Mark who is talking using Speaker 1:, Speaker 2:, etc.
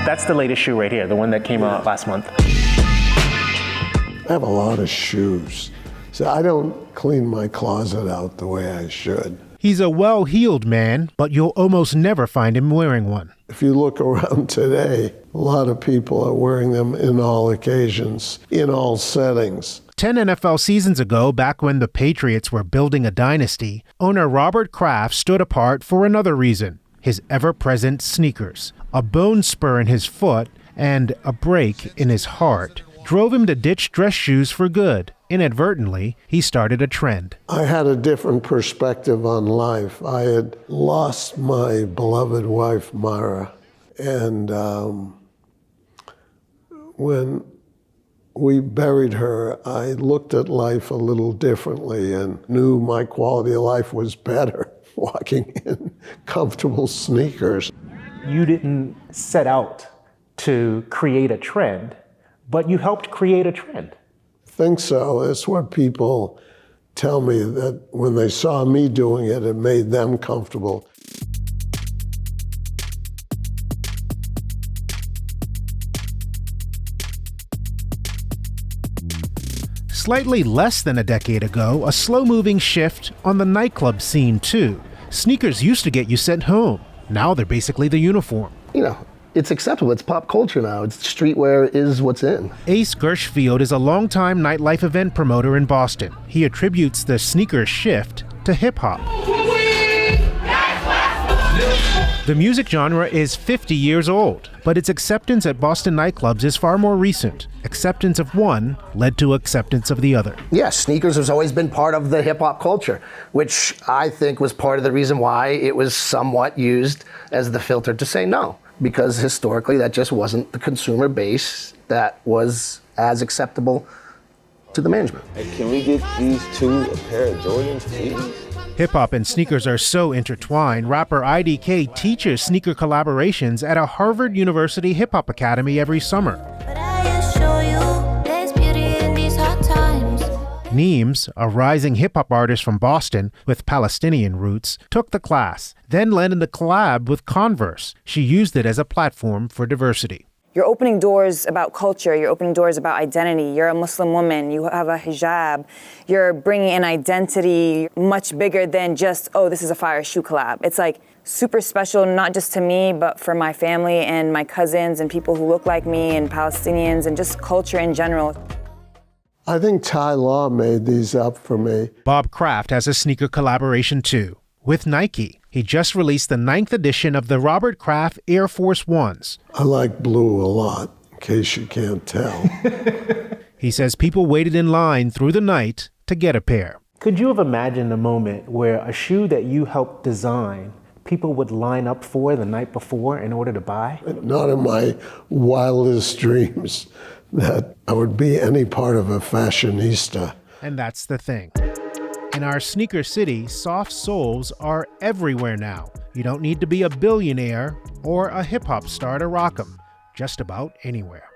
Speaker 1: That's the latest shoe right here, the one that came out last month.
Speaker 2: I have a lot of shoes, so I don't clean my closet out the way I should.
Speaker 3: He's a well-heeled man, but you'll almost never find him wearing one.
Speaker 2: If you look around today, a lot of people are wearing them in all occasions, in all settings.
Speaker 3: 10 NFL seasons ago, back when the Patriots were building a dynasty, owner Robert Kraft stood apart for another reason: his ever-present sneakers. A bone spur in his foot and a break in his heart drove him to ditch dress shoes for good. Inadvertently, he started a trend.
Speaker 2: I had a different perspective on life. I had lost my beloved wife, Mara, and when we buried her, I looked at life a little differently and knew my quality of life was better walking in comfortable sneakers.
Speaker 1: You didn't set out to create a trend, but you helped create a trend.
Speaker 2: I think so. It's what people tell me, that when they saw me doing it, it made them comfortable.
Speaker 3: Slightly less than a decade ago, a slow-moving shift on the nightclub scene too. Sneakers used to get you sent home. Now they're basically the uniform.
Speaker 4: You know, it's acceptable. It's pop culture now. It's streetwear is what's in.
Speaker 3: Ace Gershfield is a longtime nightlife event promoter in Boston. He attributes the sneaker shift to hip-hop. The music genre is 50 years old, but its acceptance at Boston nightclubs is far more recent. Acceptance of one led to acceptance of the other.
Speaker 4: Yes, sneakers has always been part of the hip-hop culture, which I think was part of the reason why it was somewhat used as the filter to say no, because historically that just wasn't the consumer base that was as acceptable to the management.
Speaker 5: Hey, can we get these two a pair of Jordans, please?
Speaker 3: Hip-hop and sneakers are so intertwined, rapper IDK teaches sneaker collaborations at a Harvard University hip-hop academy every summer. Neems, a rising hip-hop artist from Boston with Palestinian roots, took the class, then landed a collab with Converse. She used it as a platform for diversity.
Speaker 6: You're opening doors about culture, you're opening doors about identity. You're a Muslim woman, you have a hijab. You're bringing an identity much bigger than just, oh, this is a fire shoe collab. It's like super special, not just to me, but for my family and my cousins and people who look like me and Palestinians and just culture in general.
Speaker 2: I think Ty Law made these up for me.
Speaker 3: Bob Kraft has a sneaker collaboration too, with Nike. He just released the 9th edition of the Robert Kraft Air Force Ones.
Speaker 2: I like blue a lot, in case you can't tell.
Speaker 3: He says people waited in line through the night to get a pair.
Speaker 1: Could you have imagined a moment where a shoe that you helped design, people would line up for the night before in order to buy?
Speaker 2: Not in my wildest dreams that I would be any part of a fashionista.
Speaker 3: And that's the thing. In our sneaker city, soft soles are everywhere now. You don't need to be a billionaire or a hip-hop star to rock them. Just about anywhere.